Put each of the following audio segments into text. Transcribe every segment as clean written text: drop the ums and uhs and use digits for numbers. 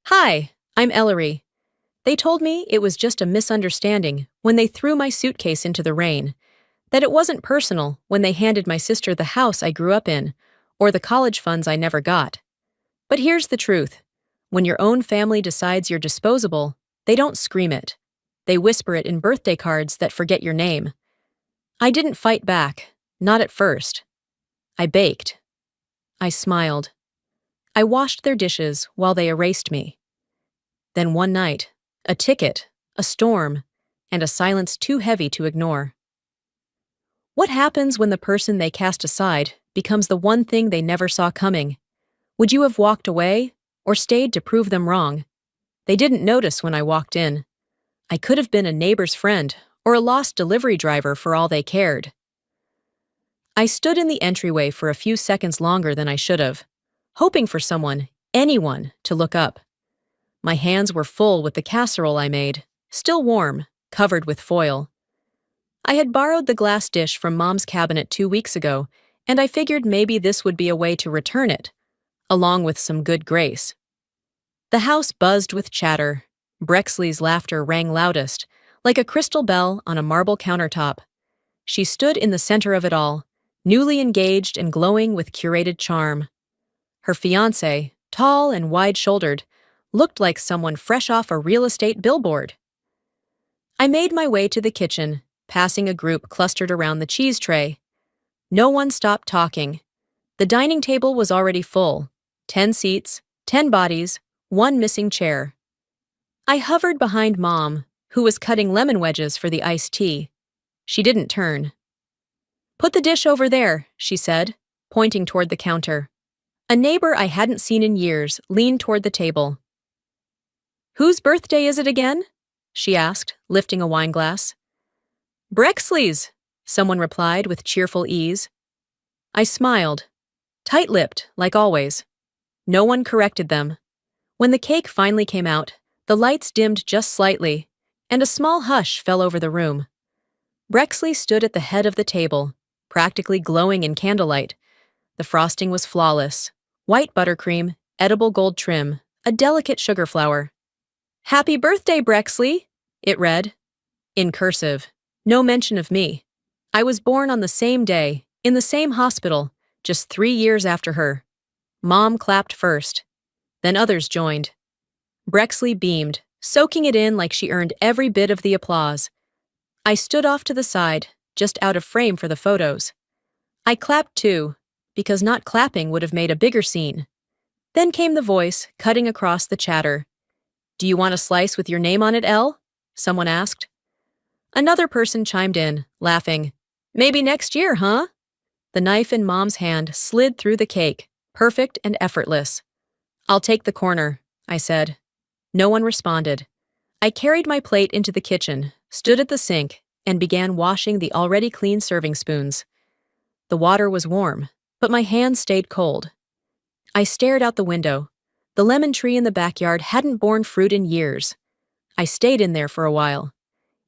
Hi, I'm Ellery. They told me it was just a misunderstanding when they threw my suitcase into the rain, that it wasn't personal when they handed my sister the house I grew up in, or the college funds I never got. But here's the truth. When your own family decides you're disposable, they don't scream it. They whisper it in birthday cards that forget your name. I didn't fight back, not at first. I baked. I smiled. I washed their dishes while they erased me. Then one night, a ticket, a storm, and a silence too heavy to ignore. What happens when the person they cast aside becomes the one thing they never saw coming? Would you have walked away or stayed to prove them wrong? They didn't notice when I walked in. I could have been a neighbor's friend or a lost delivery driver for all they cared. I stood in the entryway for a few seconds longer than I should have, hoping for someone, anyone, to look up. My hands were full with the casserole I made, still warm, covered with foil. I had borrowed the glass dish from Mom's cabinet 2 weeks ago, and I figured maybe this would be a way to return it, along with some good grace. The house buzzed with chatter. Brexley's laughter rang loudest, like a crystal bell on a marble countertop. She stood in the center of it all, newly engaged and glowing with curated charm. Her fiancé, tall and wide-shouldered, looked like someone fresh off a real estate billboard. I made my way to the kitchen, passing a group clustered around the cheese tray. No one stopped talking. The dining table was already full. 10 seats, 10 bodies, one missing chair. I hovered behind Mom, who was cutting lemon wedges for the iced tea. She didn't turn. "Put the dish over there," she said, pointing toward the counter. A neighbor I hadn't seen in years leaned toward the table. "Whose birthday is it again?" she asked, lifting a wineglass. "Brexley's," someone replied with cheerful ease. I smiled, tight-lipped, like always. No one corrected them. When the cake finally came out, the lights dimmed just slightly, and a small hush fell over the room. Brexley stood at the head of the table, practically glowing in candlelight. The frosting was flawless. White buttercream, edible gold trim, a delicate sugar flower. "Happy birthday, Brexley," it read. In cursive. No mention of me. I was born on the same day, in the same hospital, just 3 years after her. Mom clapped first. Then others joined. Brexley beamed, soaking it in like she earned every bit of the applause. I stood off to the side, just out of frame for the photos. I clapped too, because not clapping would have made a bigger scene. Then came the voice, cutting across the chatter. "Do you want a slice with your name on it, Elle?" someone asked. Another person chimed in, laughing. "Maybe next year, huh?" The knife in Mom's hand slid through the cake, perfect and effortless. "I'll take the corner," I said. No one responded. I carried my plate into the kitchen, stood at the sink, and began washing the already clean serving spoons. The water was warm, but my hands stayed cold. I stared out the window. The lemon tree in the backyard hadn't borne fruit in years. I stayed in there for a while.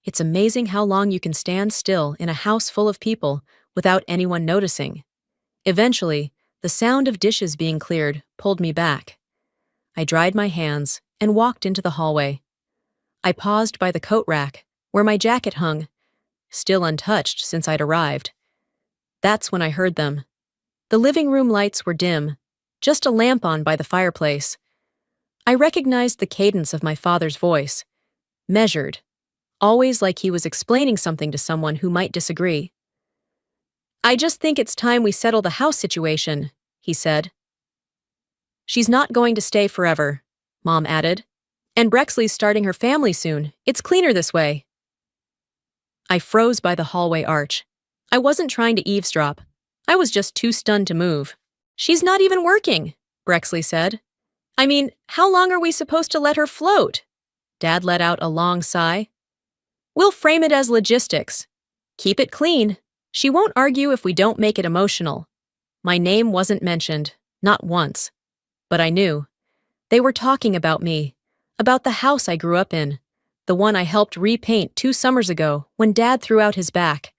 It's amazing how long you can stand still in a house full of people without anyone noticing. Eventually, the sound of dishes being cleared pulled me back. I dried my hands and walked into the hallway. I paused by the coat rack, where my jacket hung, still untouched since I'd arrived. That's when I heard them. The living room lights were dim, just a lamp on by the fireplace. I recognized the cadence of my father's voice, measured, always like he was explaining something to someone who might disagree. "I just think it's time we settle the house situation," he said. "She's not going to stay forever," Mom added. "And Brexley's starting her family soon. It's cleaner this way." I froze by the hallway arch. I wasn't trying to eavesdrop. I was just too stunned to move. "She's not even working," Brexley said. "I mean, how long are we supposed to let her float?" Dad let out a long sigh. "We'll frame it as logistics. Keep it clean. She won't argue if we don't make it emotional." My name wasn't mentioned, not once. But I knew. They were talking about me, about the house I grew up in, the one I helped repaint 2 summers ago when Dad threw out his back,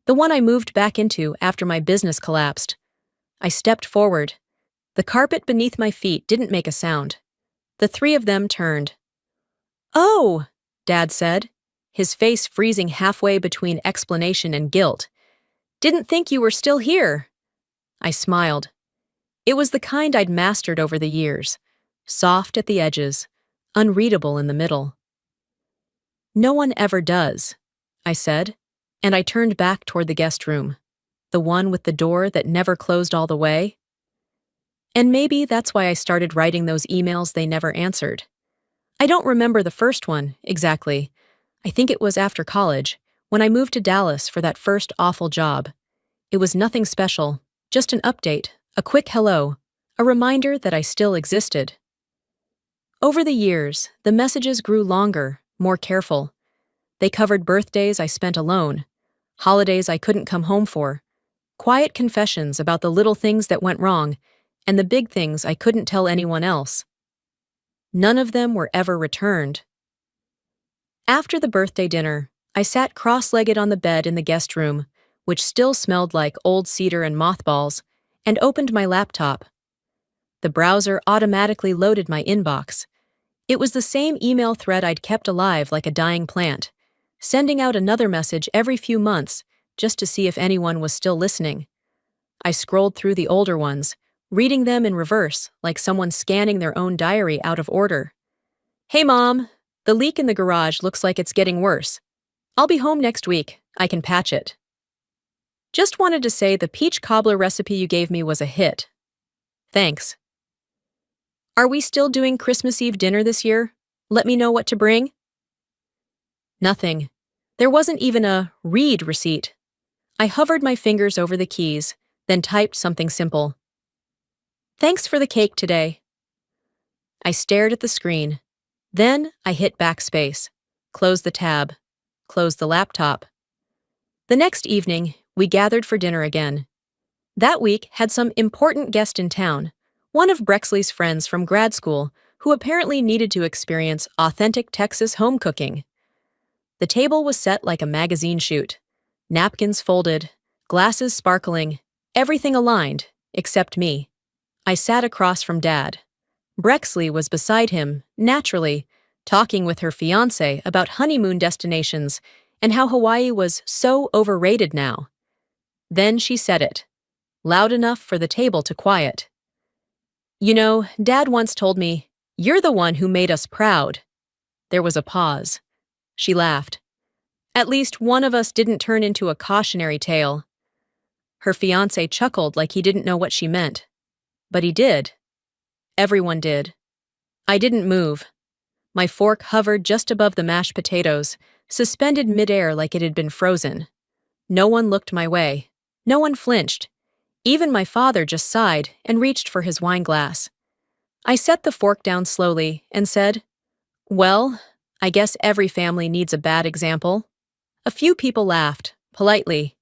the one I moved back into after my business collapsed. I stepped forward. The carpet beneath my feet didn't make a sound. The three of them turned. "Oh," Dad said, his face freezing halfway between explanation and guilt. "Didn't think you were still here." I smiled. It was the kind I'd mastered over the years, soft at the edges, unreadable in the middle. "No one ever does," I said, and I turned back toward the guest room, the one with the door that never closed all the way. And maybe that's why I started writing those emails they never answered. I don't remember the first one, exactly. I think it was after college, when I moved to Dallas for that first awful job. It was nothing special, just an update, a quick hello, a reminder that I still existed. Over the years, the messages grew longer, more careful. They covered birthdays I spent alone, holidays I couldn't come home for, quiet confessions about the little things that went wrong, and the big things I couldn't tell anyone else. None of them were ever returned. After the birthday dinner, I sat cross-legged on the bed in the guest room, which still smelled like old cedar and mothballs, and opened my laptop. The browser automatically loaded my inbox. It was the same email thread I'd kept alive like a dying plant, sending out another message every few months just to see if anyone was still listening. I scrolled through the older ones, reading them in reverse like someone scanning their own diary out of order. "Hey, Mom, the leak in the garage looks like it's getting worse. I'll be home next week. I can patch it. Just wanted to say the peach cobbler recipe you gave me was a hit. Thanks. Are we still doing Christmas Eve dinner this year? Let me know what to bring." Nothing. There wasn't even a read receipt. I hovered my fingers over the keys, then typed something simple. "Thanks for the cake today." I stared at the screen. Then I hit backspace, closed the tab, closed the laptop. The next evening, we gathered for dinner again. That week had some important guest in town, one of Brexley's friends from grad school who apparently needed to experience authentic Texas home cooking. The table was set like a magazine shoot. Napkins folded, glasses sparkling, everything aligned, except me. I sat across from Dad. Brexley was beside him, naturally, talking with her fiancé about honeymoon destinations and how Hawaii was so overrated now. Then she said it, loud enough for the table to quiet. "You know, Dad once told me, you're the one who made us proud." There was a pause. She laughed. "At least one of us didn't turn into a cautionary tale." Her fiancé chuckled like he didn't know what she meant. But he did. Everyone did. I didn't move. My fork hovered just above the mashed potatoes, suspended midair like it had been frozen. No one looked my way. No one flinched. Even my father just sighed and reached for his wine glass. I set the fork down slowly and said, "Well, I guess every family needs a bad example." A few people laughed, politely.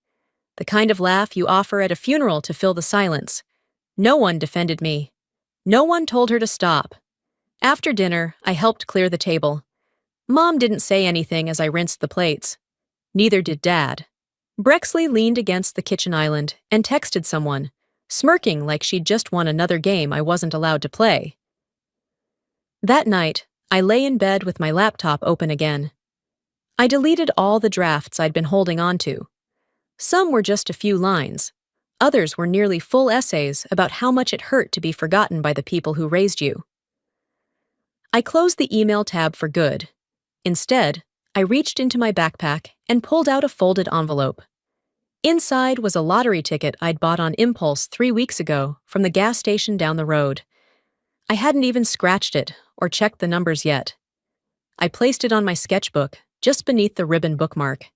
The kind of laugh you offer at a funeral to fill the silence. No one defended me. No one told her to stop. After dinner, I helped clear the table. Mom didn't say anything as I rinsed the plates. Neither did Dad. Brexley leaned against the kitchen island and texted someone, smirking like she'd just won another game I wasn't allowed to play. That night, I lay in bed with my laptop open again. I deleted all the drafts I'd been holding on to. Some were just a few lines. Others were nearly full essays about how much it hurt to be forgotten by the people who raised you. I closed the email tab for good. Instead, I reached into my backpack and pulled out a folded envelope. Inside was a lottery ticket I'd bought on impulse 3 weeks ago from the gas station down the road. I hadn't even scratched it or checked the numbers yet. I placed it on my sketchbook, just beneath the ribbon bookmark.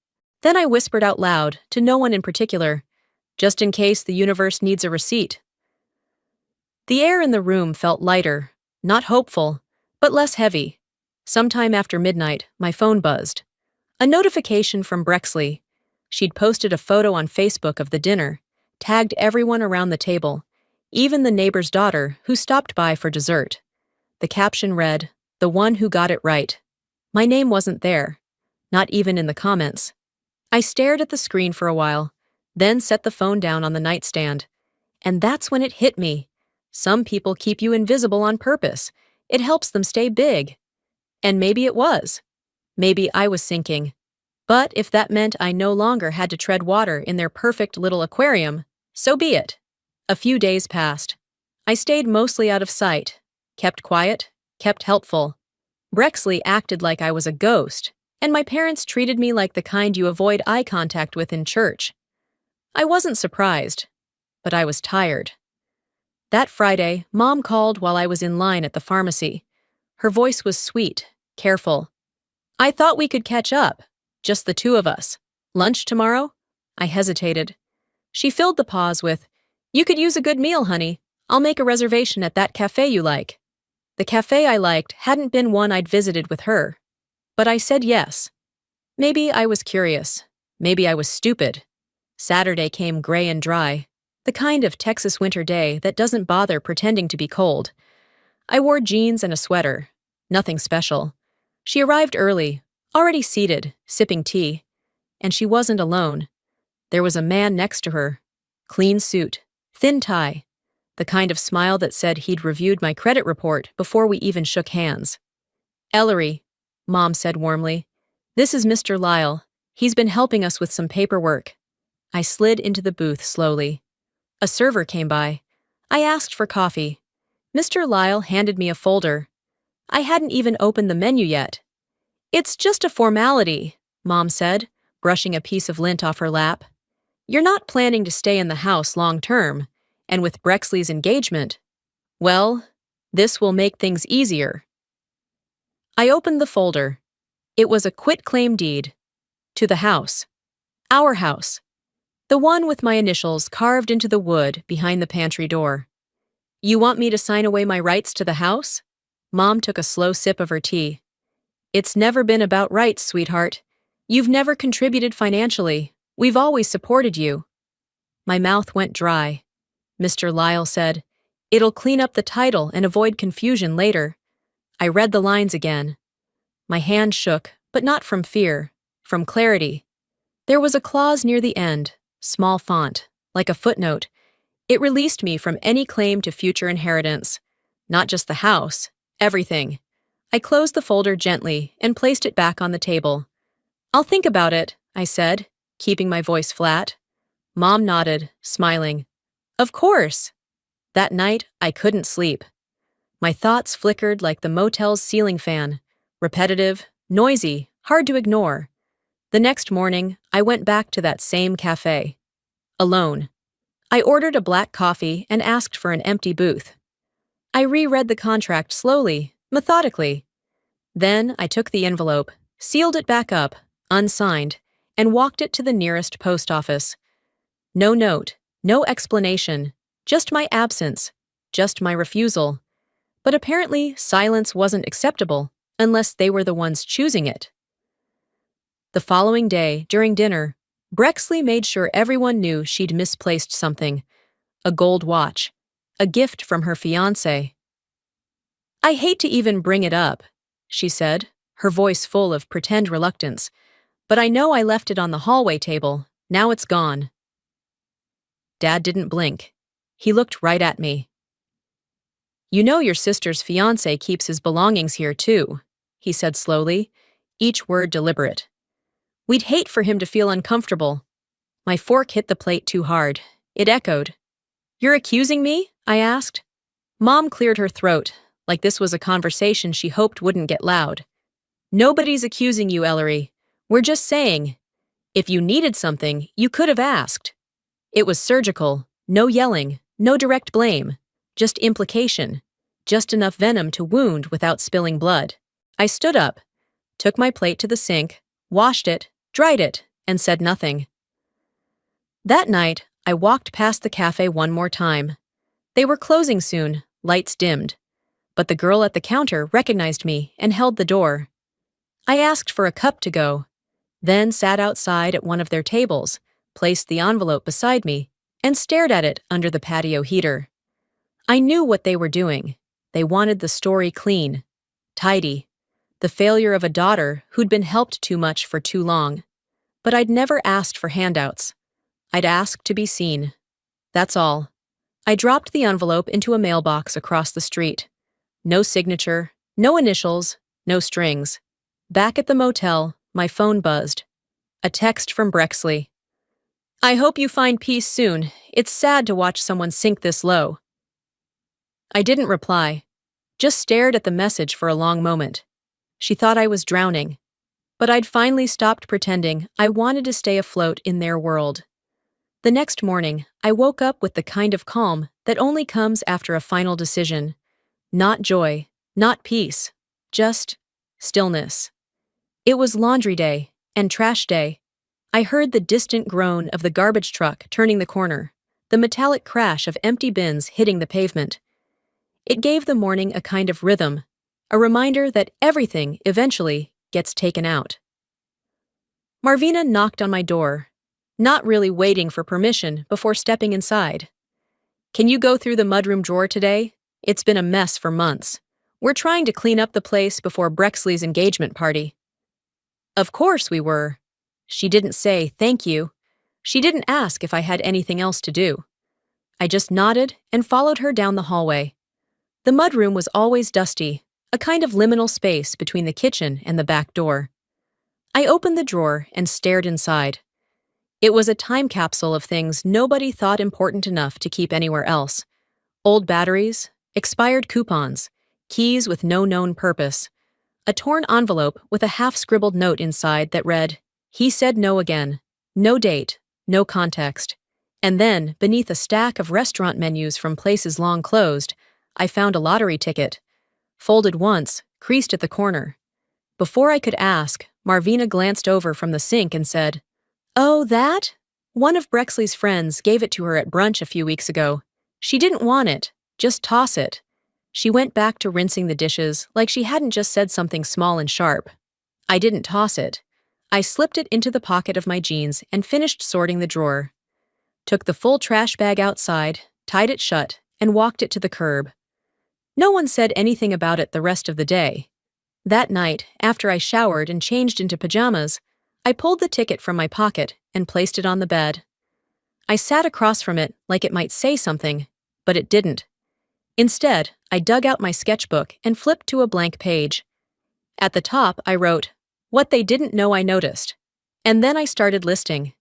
Then I whispered out loud, to no one in particular, just in case the universe needs a receipt. The air in the room felt lighter, not hopeful, but less heavy. Sometime after midnight, my phone buzzed. A notification from Brexley. She'd posted a photo on Facebook of the dinner, tagged everyone around the table, even the neighbor's daughter who stopped by for dessert. The caption read, "The one who got it right." My name wasn't there, not even in the comments. I stared at the screen for a while, then set the phone down on the nightstand. And that's when it hit me. Some people keep you invisible on purpose, It helps them stay big. And maybe it was. Maybe I was sinking. But if that meant I no longer had to tread water in their perfect little aquarium, so be it. A few days passed. I stayed mostly out of sight, kept quiet, kept helpful. Brexley acted like I was a ghost, and my parents treated me like the kind you avoid eye contact with in church. I wasn't surprised, but I was tired. That Friday, Mom called while I was in line at the pharmacy. Her voice was sweet, careful. "I thought we could catch up, just the two of us. Lunch tomorrow?" I hesitated. She filled the pause with, "You could use a good meal, honey. I'll make a reservation at that cafe you like." The cafe I liked hadn't been one I'd visited with her. But I said yes. Maybe I was curious. Maybe I was stupid. Saturday came gray and dry, the kind of Texas winter day that doesn't bother pretending to be cold. I wore jeans and a sweater. Nothing special. She arrived early, already seated, sipping tea. And she wasn't alone. There was a man next to her. Clean suit, thin tie, the kind of smile that said he'd reviewed my credit report before we even shook hands. "Ellery," Mom said warmly, "this is Mr. Lyle. He's been helping us with some paperwork." I slid into the booth slowly. A server came by. I asked for coffee. Mr. Lyle handed me a folder. I hadn't even opened the menu yet. "It's just a formality," Mom said, brushing a piece of lint off her lap. "You're not planning to stay in the house long term, and with Brexley's engagement, well, this will make things easier." I opened the folder. It was a quitclaim deed. To the house. Our house. The one with my initials carved into the wood behind the pantry door. "You want me to sign away my rights to the house?" Mom took a slow sip of her tea. "It's never been about rights, sweetheart. You've never contributed financially. We've always supported you." My mouth went dry. Mr. Lyle said, "It'll clean up the title and avoid confusion later." I read the lines again. My hand shook, but not from fear, from clarity. There was a clause near the end, small font, like a footnote. It released me from any claim to future inheritance. Not just the house, everything. I closed the folder gently and placed it back on the table. "I'll think about it," I said, keeping my voice flat. Mom nodded, smiling. "Of course." That night, I couldn't sleep. My thoughts flickered like the motel's ceiling fan, repetitive, noisy, hard to ignore. The next morning, I went back to that same cafe. Alone. I ordered a black coffee and asked for an empty booth. I reread the contract slowly, methodically. Then I took the envelope, sealed it back up, unsigned, and walked it to the nearest post office. No note, no explanation, just my absence, just my refusal. But apparently, silence wasn't acceptable unless they were the ones choosing it. The following day, during dinner, Brexley made sure everyone knew she'd misplaced something. A gold watch. A gift from her fiancé. "I hate to even bring it up," she said, her voice full of pretend reluctance, "but I know I left it on the hallway table. Now it's gone." Dad didn't blink. He looked right at me. "You know your sister's fiancé keeps his belongings here too," he said slowly, each word deliberate. "We'd hate for him to feel uncomfortable." My fork hit the plate too hard. It echoed. "You're accusing me?" I asked. Mom cleared her throat, like this was a conversation she hoped wouldn't get loud. "Nobody's accusing you, Ellery. We're just saying, if you needed something, you could have asked." It was surgical, no yelling, no direct blame, just implication, just enough venom to wound without spilling blood. I stood up, took my plate to the sink, washed it, dried it, and said nothing. That night, I walked past the cafe one more time. They were closing soon, lights dimmed. But the girl at the counter recognized me and held the door. I asked for a cup to go, then sat outside at one of their tables, placed the envelope beside me, and stared at it under the patio heater. I knew what they were doing. They wanted the story clean, tidy, the failure of a daughter who'd been helped too much for too long. But I'd never asked for handouts. I'd asked to be seen. That's all. I dropped the envelope into a mailbox across the street. No signature, no initials, no strings. Back at the motel, my phone buzzed. A text from Brexley. I hope you find peace soon. It's sad to watch someone sink this low. I didn't reply, just stared at the message for a long moment. She thought I was drowning. But I'd finally stopped pretending I wanted to stay afloat in their world. The next morning, I woke up with the kind of calm that only comes after a final decision. Not joy, not peace, just stillness. It was laundry day and trash day. I heard the distant groan of the garbage truck turning the corner, the metallic crash of empty bins hitting the pavement. It gave the morning a kind of rhythm, a reminder that everything eventually gets taken out. Marvina knocked on my door, not really waiting for permission before stepping inside. Can you go through the mudroom drawer today? It's been a mess for months. We're trying to clean up the place before Brexley's engagement party. Of course we were. She didn't say thank you. She didn't ask if I had anything else to do. I just nodded and followed her down the hallway. The mudroom was always dusty, a kind of liminal space between the kitchen and the back door. I opened the drawer and stared inside. It was a time capsule of things nobody thought important enough to keep anywhere else. Old batteries, expired coupons, keys with no known purpose, a torn envelope with a half-scribbled note inside that read, "He said no again." No date, no context. And then, beneath a stack of restaurant menus from places long closed, I found a lottery ticket. Folded once, creased at the corner. Before I could ask, Marvina glanced over from the sink and said, "Oh, that? One of Brexley's friends gave it to her at brunch a few weeks ago. She didn't want it, just toss it." She went back to rinsing the dishes like she hadn't just said something small and sharp. I didn't toss it. I slipped it into the pocket of my jeans and finished sorting the drawer. Took the full trash bag outside, tied it shut, and walked it to the curb. No one said anything about it the rest of the day. That night, after I showered and changed into pajamas, I pulled the ticket from my pocket and placed it on the bed. I sat across from it like it might say something, but it didn't. Instead, I dug out my sketchbook and flipped to a blank page. At the top, I wrote, "What they didn't know I noticed." And then I started listing.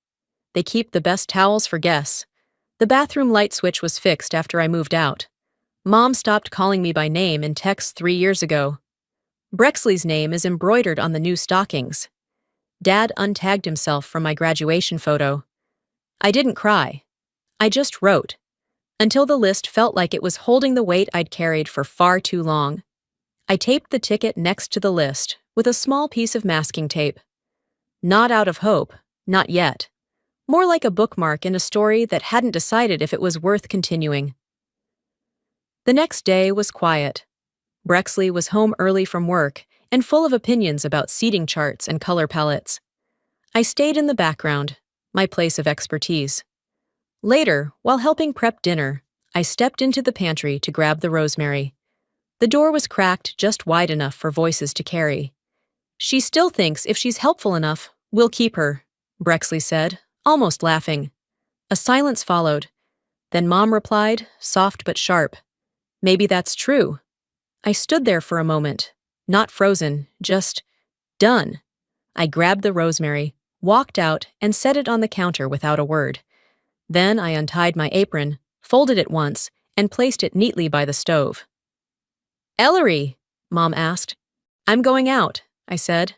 They keep the best towels for guests. The bathroom light switch was fixed after I moved out. Mom stopped calling me by name in texts 3 years ago. Brexley's name is embroidered on the new stockings. Dad untagged himself from my graduation photo. I didn't cry. I just wrote, until the list felt like it was holding the weight I'd carried for far too long. I taped the ticket next to the list with a small piece of masking tape. Not out of hope, not yet. More like a bookmark in a story that hadn't decided if it was worth continuing. The next day was quiet. Brexley was home early from work and full of opinions about seating charts and color palettes. I stayed in the background, my place of expertise. Later, while helping prep dinner, I stepped into the pantry to grab the rosemary. The door was cracked just wide enough for voices to carry. "She still thinks if she's helpful enough, we'll keep her," Brexley said, almost laughing. A silence followed. Then Mom replied, soft but sharp, "Maybe that's true." I stood there for a moment, not frozen, just done. I grabbed the rosemary, walked out, and set it on the counter without a word. Then I untied my apron, folded it once, and placed it neatly by the stove. "Ellery," Mom asked. "I'm going out," I said.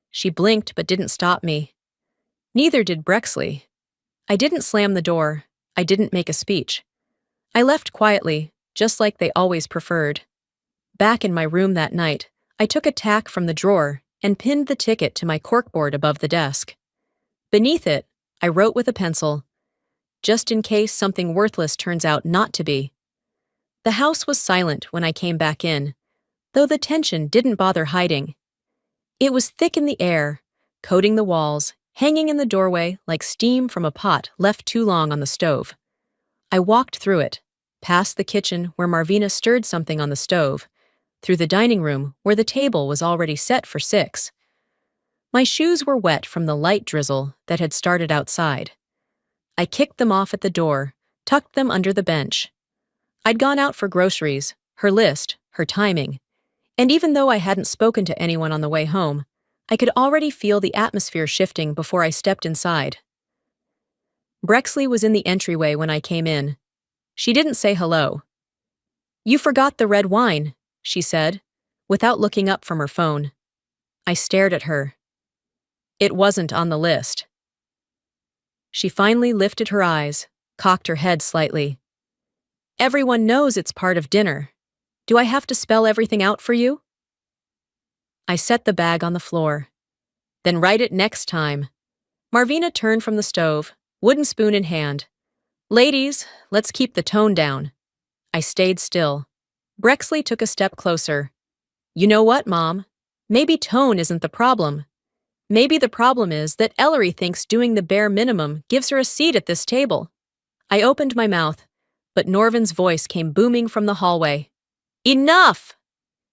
She blinked but didn't stop me. Neither did Brexley. I didn't slam the door. I didn't make a speech. I left quietly, just like they always preferred. Back in my room that night, I took a tack from the drawer and pinned the ticket to my corkboard above the desk. Beneath it, I wrote with a pencil, "Just in case something worthless turns out not to be." The house was silent when I came back in, though the tension didn't bother hiding. It was thick in the air, coating the walls, hanging in the doorway like steam from a pot left too long on the stove. I walked through it, past the kitchen where Marvina stirred something on the stove, through the dining room where the table was already set for 6. My shoes were wet from the light drizzle that had started outside. I kicked them off at the door, tucked them under the bench. I'd gone out for groceries, her list, her timing. And even though I hadn't spoken to anyone on the way home, I could already feel the atmosphere shifting before I stepped inside. Brexley was in the entryway when I came in. She didn't say hello. "You forgot the red wine," she said, without looking up from her phone. I stared at her. It wasn't on the list. She finally lifted her eyes, cocked her head slightly. "Everyone knows it's part of dinner. Do I have to spell everything out for you?" I set the bag on the floor. "Then write it next time." Marvina turned from the stove, wooden spoon in hand. "Ladies, let's keep the tone down." I stayed still. Brexley took a step closer. "You know what, Mom? Maybe tone isn't the problem. Maybe the problem is that Ellery thinks doing the bare minimum gives her a seat at this table." I opened my mouth, but Norvin's voice came booming from the hallway. "Enough!"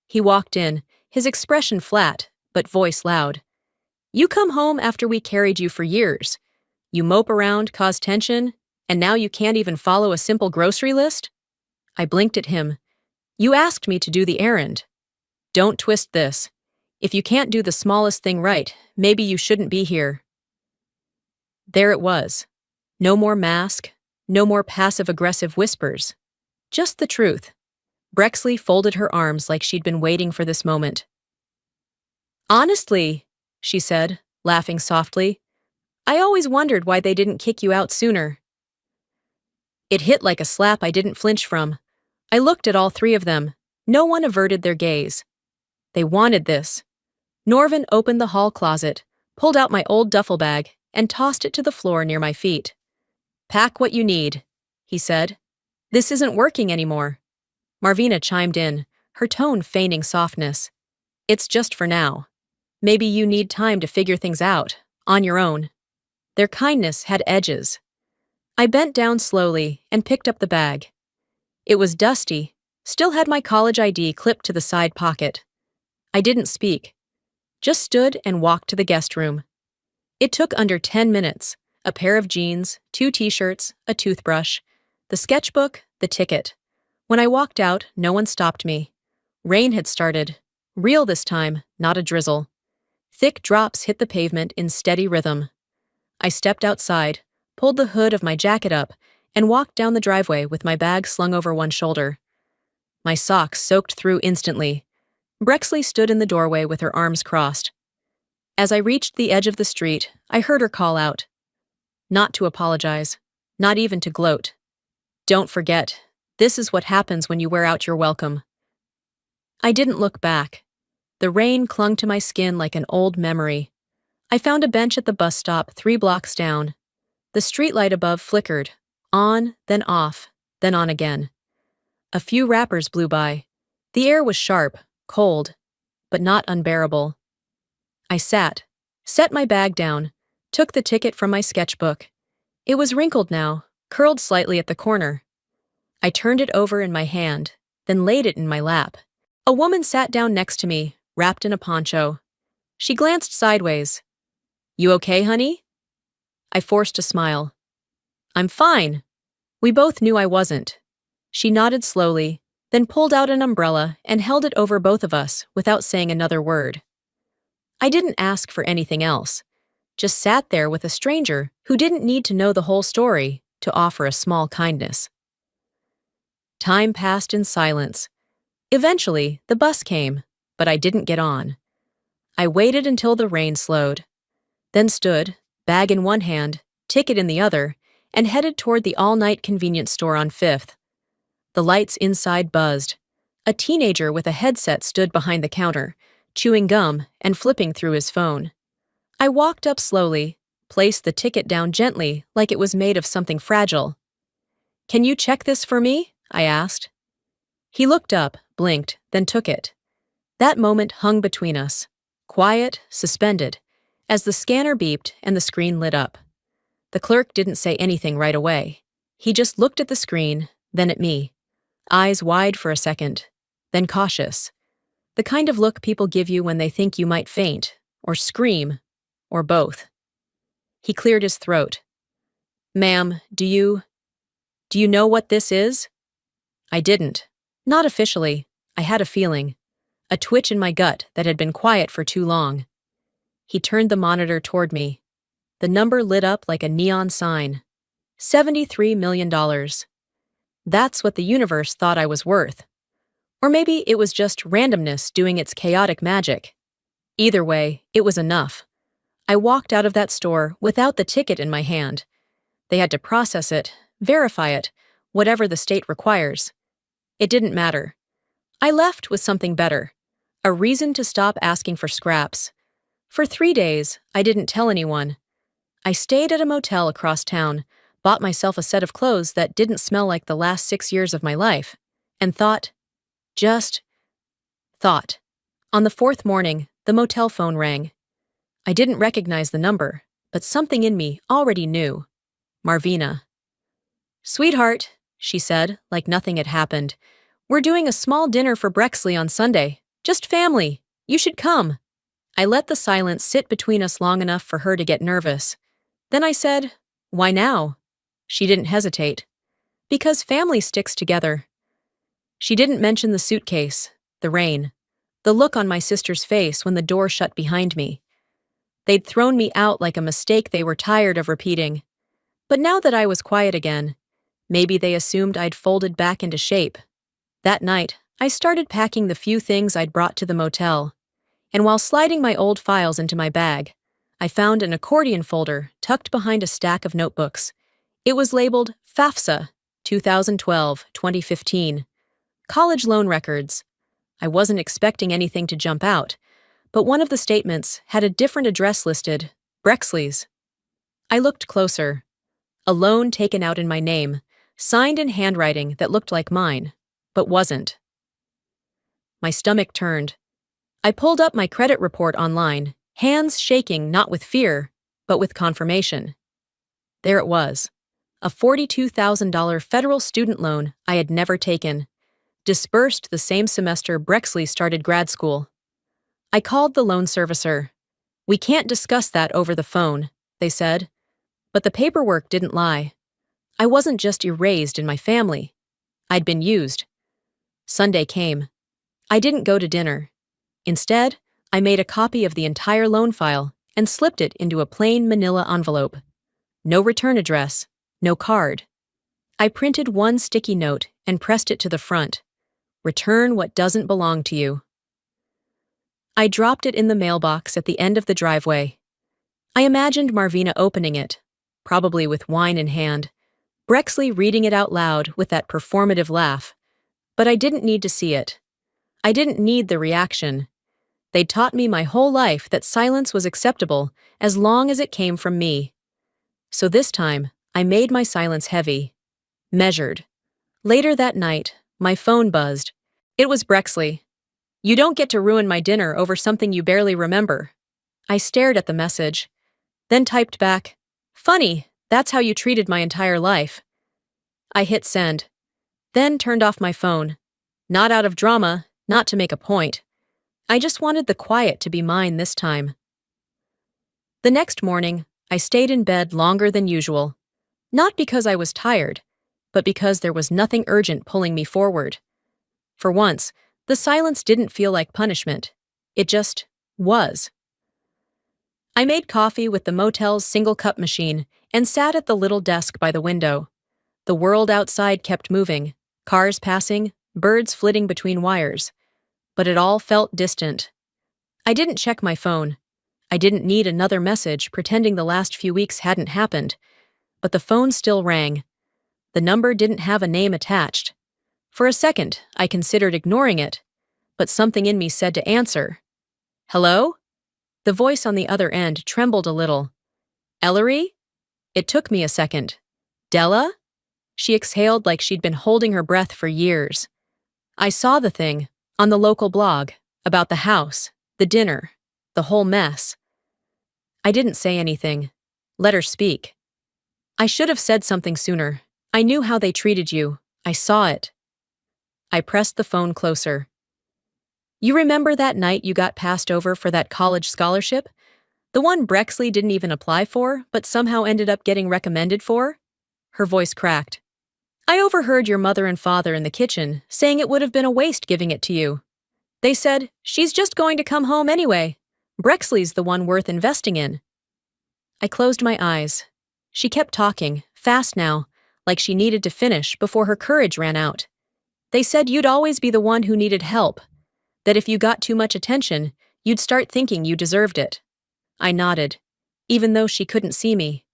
He walked in, his expression flat, but voice loud. "You come home after we carried you for years. You mope around, cause tension, and now you can't even follow a simple grocery list?" I blinked at him. "You asked me to do the errand. Don't twist this. If you can't do the smallest thing right, maybe you shouldn't be here." There it was. No more mask, no more passive-aggressive whispers. Just the truth. Brexley folded her arms like she'd been waiting for this moment. "Honestly," she said, laughing softly, "I always wondered why they didn't kick you out sooner." It hit like a slap I didn't flinch from. I looked at all three of them. No one averted their gaze. They wanted this. Norvin opened the hall closet, pulled out my old duffel bag, and tossed it to the floor near my feet. "Pack what you need," he said. "This isn't working anymore." Marvina chimed in, her tone feigning softness. "It's just for now. Maybe you need time to figure things out, on your own." Their kindness had edges. I bent down slowly and picked up the bag. It was dusty, still had my college ID clipped to the side pocket. I didn't speak, just stood and walked to the guest room. It took under 10 minutes, a pair of jeans, 2 t-shirts, a toothbrush, the sketchbook, the ticket. When I walked out, no one stopped me. Rain had started, real this time, not a drizzle. Thick drops hit the pavement in steady rhythm. I stepped outside, pulled the hood of my jacket up, and walked down the driveway with my bag slung over one shoulder. My socks soaked through instantly. Brexley stood in the doorway with her arms crossed. As I reached the edge of the street, I heard her call out. Not to apologize, not even to gloat. "Don't forget, this is what happens when you wear out your welcome." I didn't look back. The rain clung to my skin like an old memory. I found a bench at the bus stop 3 blocks down. The streetlight above flickered, on, then off, then on again. A few rappers blew by. The air was sharp, cold, but not unbearable. I sat, set my bag down, took the ticket from my sketchbook. It was wrinkled now, curled slightly at the corner. I turned it over in my hand, then laid it in my lap. A woman sat down next to me, wrapped in a poncho. She glanced sideways. "You okay, honey?" I forced a smile. "I'm fine." We both knew I wasn't. She nodded slowly, then pulled out an umbrella and held it over both of us without saying another word. I didn't ask for anything else, just sat there with a stranger who didn't need to know the whole story to offer a small kindness. Time passed in silence. Eventually, the bus came, but I didn't get on. I waited until the rain slowed, then stood, bag in one hand, ticket in the other, and headed toward the all-night convenience store on 5th. The lights inside buzzed. A teenager with a headset stood behind the counter, chewing gum and flipping through his phone. I walked up slowly, placed the ticket down gently like it was made of something fragile. "Can you check this for me?" I asked. He looked up, blinked, then took it. That moment hung between us, quiet, suspended, as the scanner beeped and the screen lit up. The clerk didn't say anything right away. He just looked at the screen, then at me, eyes wide for a second, then cautious. The kind of look people give you when they think you might faint, or scream, or both. He cleared his throat. "Ma'am, do you know what this is?" I didn't. Not officially. I had a feeling, a twitch in my gut that had been quiet for too long. He turned the monitor toward me. The number lit up like a neon sign. $73 million. That's what the universe thought I was worth. Or maybe it was just randomness doing its chaotic magic. Either way, it was enough. I walked out of that store without the ticket in my hand. They had to process it, verify it, whatever the state requires. It didn't matter. I left with something better. A reason to stop asking for scraps. For 3 days, I didn't tell anyone. I stayed at a motel across town, bought myself a set of clothes that didn't smell like the last 6 years of my life, and just thought. On the 4th morning, the motel phone rang. I didn't recognize the number, but something in me already knew. Marvina. "Sweetheart," she said, like nothing had happened. "We're doing a small dinner for Brexley on Sunday. Just family. You should come." I let the silence sit between us long enough for her to get nervous. Then I said, "Why now?" She didn't hesitate. "Because family sticks together." She didn't mention the suitcase, the rain, the look on my sister's face when the door shut behind me. They'd thrown me out like a mistake they were tired of repeating. But now that I was quiet again, maybe they assumed I'd folded back into shape. That night, I started packing the few things I'd brought to the motel. And while sliding my old files into my bag, I found an accordion folder tucked behind a stack of notebooks. It was labeled FAFSA, 2012-2015. College loan records. I wasn't expecting anything to jump out, but one of the statements had a different address listed, Brexley's. I looked closer. A loan taken out in my name, signed in handwriting that looked like mine, but wasn't. My stomach turned. I pulled up my credit report online, hands shaking not with fear, but with confirmation. There it was, a $42,000 federal student loan I had never taken, disbursed the same semester Brexley started grad school. I called the loan servicer. "We can't discuss that over the phone," they said. But the paperwork didn't lie. I wasn't just erased in my family. I'd been used. Sunday came. I didn't go to dinner. Instead, I made a copy of the entire loan file and slipped it into a plain manila envelope. No return address, no card. I printed one sticky note and pressed it to the front. "Return what doesn't belong to you." I dropped it in the mailbox at the end of the driveway. I imagined Marvina opening it, probably with wine in hand, Brexley reading it out loud with that performative laugh. But I didn't need to see it. I didn't need the reaction. They'd taught me my whole life that silence was acceptable as long as it came from me. So this time, I made my silence heavy, measured. Later that night, my phone buzzed. It was Brexley. "You don't get to ruin my dinner over something you barely remember." I stared at the message, then typed back, "Funny, that's how you treated my entire life." I hit send, then turned off my phone. Not out of drama, not to make a point. I just wanted the quiet to be mine this time. The next morning, I stayed in bed longer than usual. Not because I was tired, but because there was nothing urgent pulling me forward. For once, the silence didn't feel like punishment. It just was. I made coffee with the motel's single-cup machine and sat at the little desk by the window. The world outside kept moving, cars passing, birds flitting between wires. But it all felt distant. I didn't check my phone. I didn't need another message pretending the last few weeks hadn't happened. But the phone still rang. The number didn't have a name attached. For a second, I considered ignoring it, but something in me said to answer. "Hello?" The voice on the other end trembled a little. "Ellery?" It took me a second. "Della?" She exhaled like she'd been holding her breath for years. I saw the thing, on the local blog, about the house, the dinner, the whole mess. I didn't say anything. Let her speak. "I should have said something sooner. I knew how they treated you. I saw it." I pressed the phone closer. "You remember that night you got passed over for that college scholarship? The one Brexley didn't even apply for, but somehow ended up getting recommended for?" Her voice cracked. I overheard your mother and father in the kitchen saying it would have been a waste giving it to you. They said, she's just going to come home anyway. Brexley's the one worth investing in. I closed my eyes. She kept talking, fast now, like she needed to finish before her courage ran out. They said you'd always be the one who needed help, that if you got too much attention, you'd start thinking you deserved it. I nodded, even though she couldn't see me.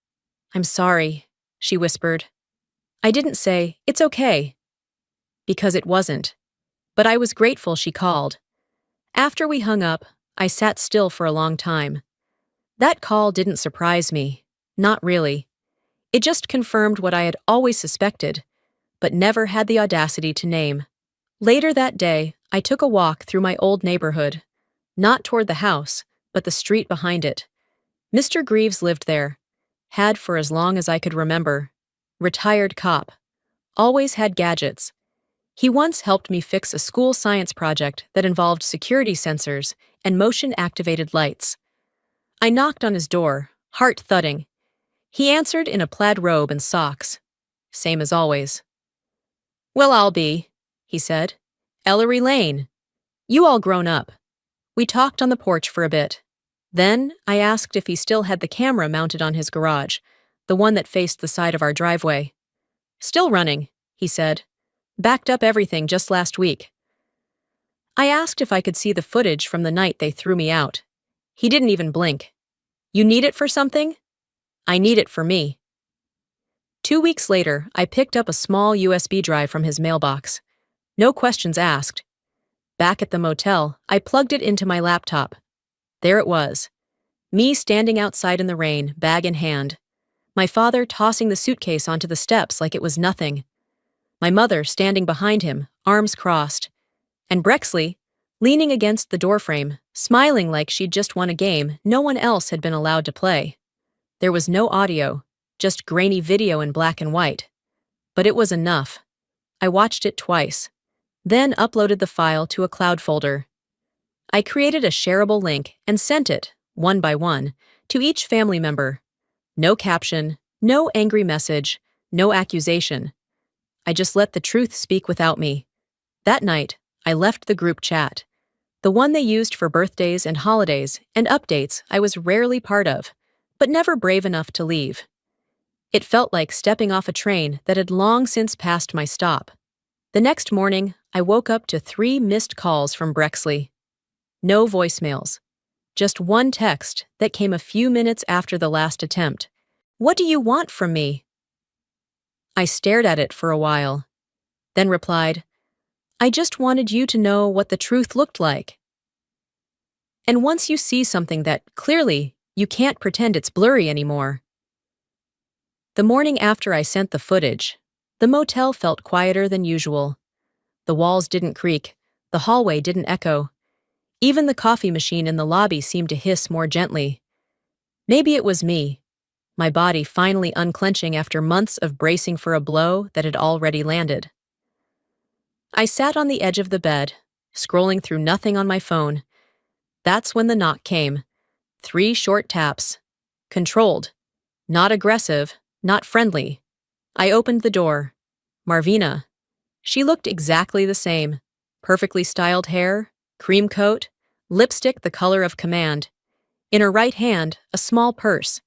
I'm sorry, she whispered. I didn't say, it's okay, because it wasn't. But I was grateful she called. After we hung up, I sat still for a long time. That call didn't surprise me. Not really. It just confirmed what I had always suspected, but never had the audacity to name. Later that day, I took a walk through my old neighborhood. Not toward the house, but the street behind it. Mr. Greaves lived there. Had for as long as I could remember. Retired cop. Always had gadgets. He once helped me fix a school science project that involved security sensors and motion-activated lights. I knocked on his door, heart thudding. He answered in a plaid robe and socks. Same as always. Well, I'll be, he said. Ellery Lane. You all grown up. We talked on the porch for a bit. Then I asked if he still had the camera mounted on his garage, the one that faced the side of our driveway. Still running, he said. Backed up everything just last week. I asked if I could see the footage from the night they threw me out. He didn't even blink. You need it for something? I need it for me. 2 weeks later, I picked up a small USB drive from his mailbox. No questions asked. Back at the motel, I plugged it into my laptop. There it was. Me standing outside in the rain, bag in hand. My father tossing the suitcase onto the steps like it was nothing. My mother standing behind him, arms crossed. And Brexley, leaning against the doorframe, smiling like she'd just won a game no one else had been allowed to play. There was no audio, just grainy video in black and white. But it was enough. I watched it twice, then uploaded the file to a cloud folder. I created a shareable link and sent it, one by one, to each family member. No caption, no angry message, no accusation. I just let the truth speak without me. That night, I left the group chat, the one they used for birthdays and holidays and updates I was rarely part of, but never brave enough to leave. It felt like stepping off a train that had long since passed my stop. The next morning, I woke up to 3 missed calls from Brexley. No voicemails. Just one text that came a few minutes after the last attempt. What do you want from me? I stared at it for a while, then replied, I just wanted you to know what the truth looked like. And once you see something that, clearly, you can't pretend it's blurry anymore. The morning after I sent the footage, the motel felt quieter than usual. The walls didn't creak, the hallway didn't echo. Even the coffee machine in the lobby seemed to hiss more gently. Maybe it was me, my body finally unclenching after months of bracing for a blow that had already landed. I sat on the edge of the bed, scrolling through nothing on my phone. That's when the knock came. 3 short taps. Controlled. Not aggressive, not friendly. I opened the door. Marvina. She looked exactly the same. Perfectly styled hair, cream coat, lipstick the color of command. In her right hand, a small purse.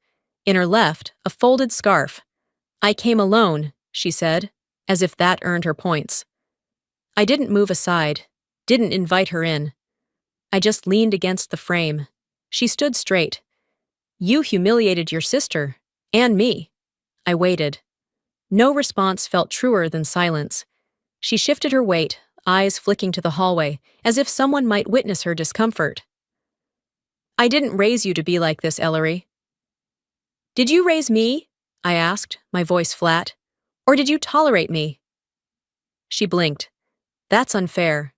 In her left, a folded scarf. I came alone, she said, as if that earned her points. I didn't move aside, didn't invite her in. I just leaned against the frame. She stood straight. You humiliated your sister, and me. I waited. No response felt truer than silence. She shifted her weight, eyes flicking to the hallway, as if someone might witness her discomfort. I didn't raise you to be like this, Ellery. Did you raise me? I asked, my voice flat. Or did you tolerate me? She blinked. That's unfair.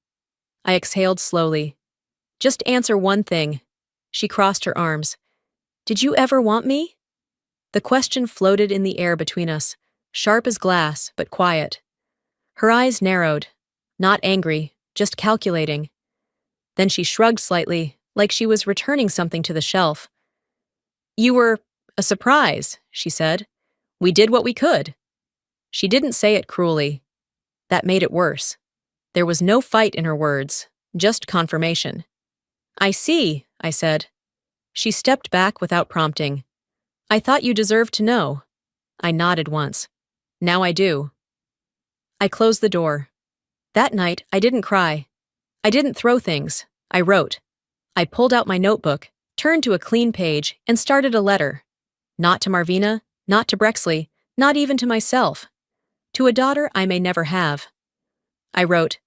I exhaled slowly. Just answer one thing. She crossed her arms. Did you ever want me? The question floated in the air between us, sharp as glass, but quiet. Her eyes narrowed. Not angry, just calculating. Then she shrugged slightly, like she was returning something to the shelf. You were a surprise, she said. We did what we could. She didn't say it cruelly. That made it worse. There was no fight in her words, just confirmation. I see, I said. She stepped back without prompting. I thought you deserved to know. I nodded once. Now I do. I closed the door. That night, I didn't cry. I didn't throw things. I wrote. I pulled out my notebook, turned to a clean page, and started a letter. Not to Marvina, not to Brexley, not even to myself. To a daughter I may never have. I wrote,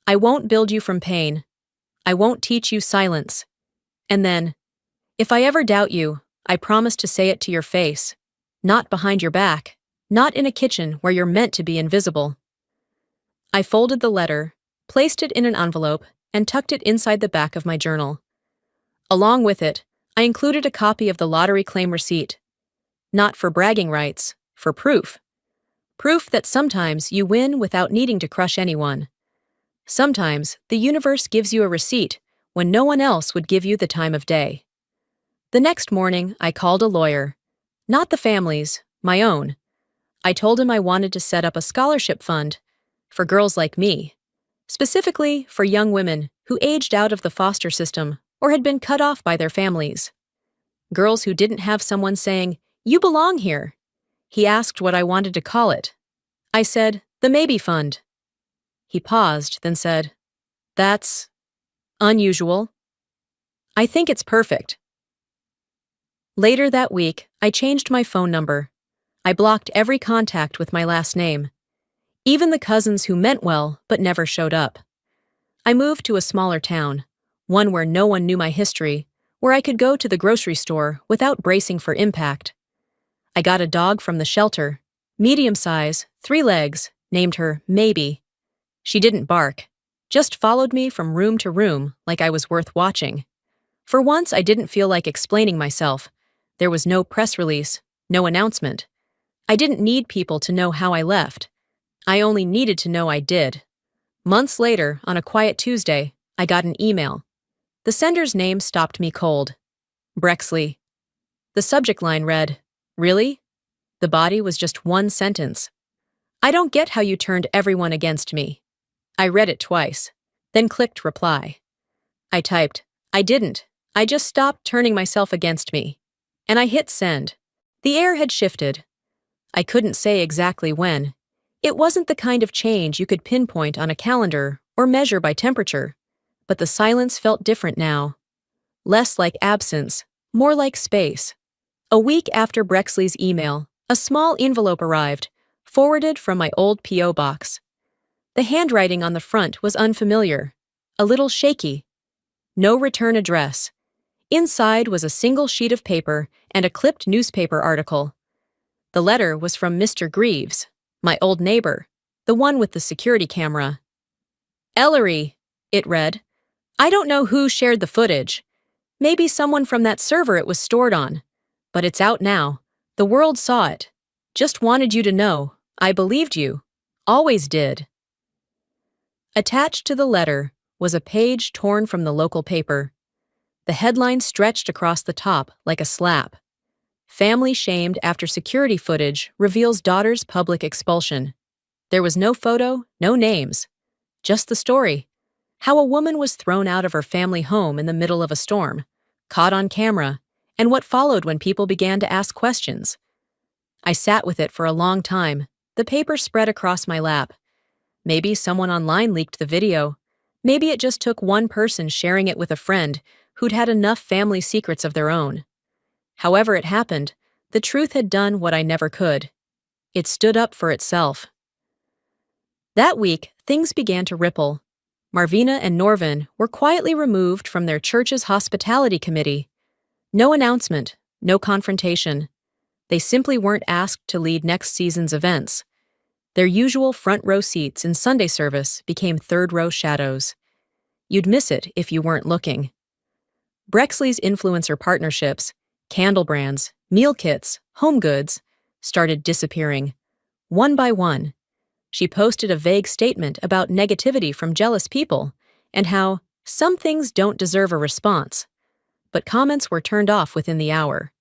I won't build you from pain. I won't teach you silence. And then, if I ever doubt you, I promise to say it to your face. Not behind your back. Not in a kitchen where you're meant to be invisible. I folded the letter, placed it in an envelope, and tucked it inside the back of my journal. Along with it, I included a copy of the lottery claim receipt. Not for bragging rights, for proof. Proof that sometimes you win without needing to crush anyone. Sometimes the universe gives you a receipt when no one else would give you the time of day. The next morning, I called a lawyer. Not the family's, my own. I told him I wanted to set up a scholarship fund for girls like me, specifically for young women who aged out of the foster system or had been cut off by their families. Girls who didn't have someone saying, "You belong here." He asked what I wanted to call it. I said, "The Maybe Fund." He paused, then said, "That's unusual." I think it's perfect. Later that week, I changed my phone number. I blocked every contact with my last name. Even the cousins who meant well but never showed up. I moved to a smaller town, one where no one knew my history, where I could go to the grocery store without bracing for impact. I got a dog from the shelter, medium size, 3 legs, named her Maybe. She didn't bark, just followed me from room to room like I was worth watching. For once, I didn't feel like explaining myself. There was no press release, no announcement. I didn't need people to know how I left. I only needed to know I did. Months later, on a quiet Tuesday, I got an email. The sender's name stopped me cold. Brexley. The subject line read, "Really?" The body was just one sentence. "I don't get how you turned everyone against me." I read it twice, then clicked reply. I typed, "I didn't. I just stopped turning myself against me." And I hit send. The air had shifted. I couldn't say exactly when. It wasn't the kind of change you could pinpoint on a calendar or measure by temperature, but the silence felt different now. Less like absence, more like space. A week after Brexley's email, a small envelope arrived, forwarded from my old P.O. box. The handwriting on the front was unfamiliar, a little shaky. No return address. Inside was a single sheet of paper and a clipped newspaper article. The letter was from Mr. Greaves, my old neighbor, the one with the security camera. "Ellery," it read. "I don't know who shared the footage. Maybe someone from that server it was stored on. But it's out now. The world saw it. Just wanted you to know. I believed you. Always did." Attached to the letter was a page torn from the local paper. The headline stretched across the top like a slap. "Family shamed after security footage reveals daughter's public expulsion." There was no photo, no names. Just the story. How a woman was thrown out of her family home in the middle of a storm, caught on camera, and what followed when people began to ask questions. I sat with it for a long time, the paper spread across my lap. Maybe someone online leaked the video. Maybe it just took one person sharing it with a friend who'd had enough family secrets of their own. However it happened, the truth had done what I never could. It stood up for itself. That week, things began to ripple. Marvina and Norvin were quietly removed from their church's hospitality committee. No announcement, no confrontation. They simply weren't asked to lead next season's events. Their usual front-row seats in Sunday service became third-row shadows. You'd miss it if you weren't looking. Brexley's influencer partnerships, candle brands, meal kits, home goods, started disappearing. One by one. She posted a vague statement about negativity from jealous people and how some things don't deserve a response. But comments were turned off within the hour.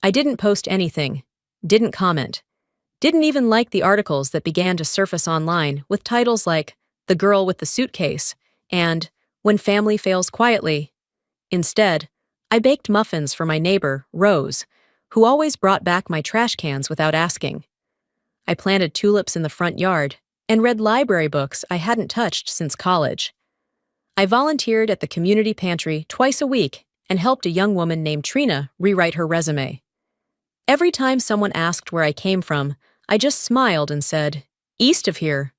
I didn't post anything, didn't comment. Didn't even like the articles that began to surface online with titles like The Girl with the Suitcase and When Family Fails Quietly. Instead, I baked muffins for my neighbor, Rose, who always brought back my trash cans without asking. I planted tulips in the front yard and read library books I hadn't touched since college. I volunteered at the community pantry twice a week and helped a young woman named Trina rewrite her resume. Every time someone asked where I came from, I just smiled and said, "East of here."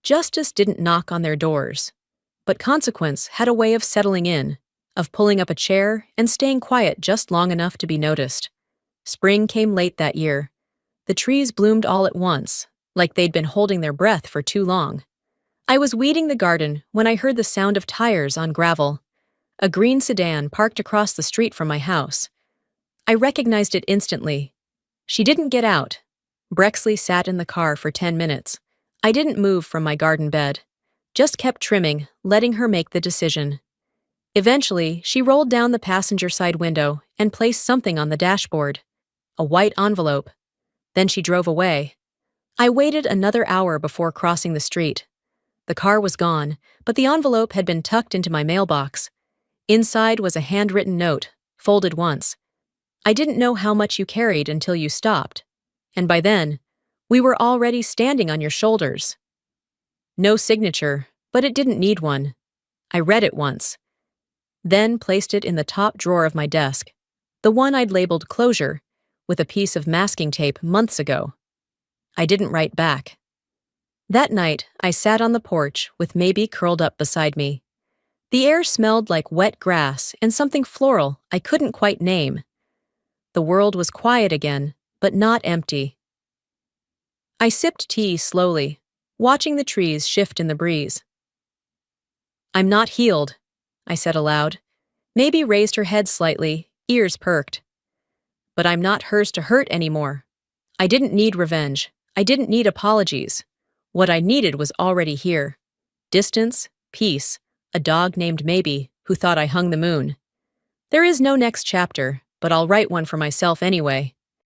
Justice didn't knock on their doors, but consequence had a way of settling in, of pulling up a chair and staying quiet just long enough to be noticed. Spring came late that year. The trees bloomed all at once, like they'd been holding their breath for too long. I was weeding the garden when I heard the sound of tires on gravel. A green sedan parked across the street from my house. I recognized it instantly. She didn't get out. Brexley sat in the car for 10 minutes. I didn't move from my garden bed. Just kept trimming, letting her make the decision. Eventually, she rolled down the passenger side window and placed something on the dashboard. A white envelope. Then she drove away. I waited another hour before crossing the street. The car was gone, but the envelope had been tucked into my mailbox. Inside was a handwritten note, folded once. I didn't know how much you carried until you stopped. And by then, we were already standing on your shoulders. No signature, but it didn't need one. I read it once. Then placed it in the top drawer of my desk, the one I'd labeled closure, with a piece of masking tape months ago. I didn't write back. That night, I sat on the porch with Maybe curled up beside me. The air smelled like wet grass and something floral I couldn't quite name. The world was quiet again, but not empty. I sipped tea slowly, watching the trees shift in the breeze. "I'm not healed," I said aloud. Maybe raised her head slightly, ears perked. "But I'm not hers to hurt anymore. I didn't need revenge. I didn't need apologies. What I needed was already here. Distance, peace, a dog named Maybe who thought I hung the moon. There is no next chapter, but I'll write one for myself anyway.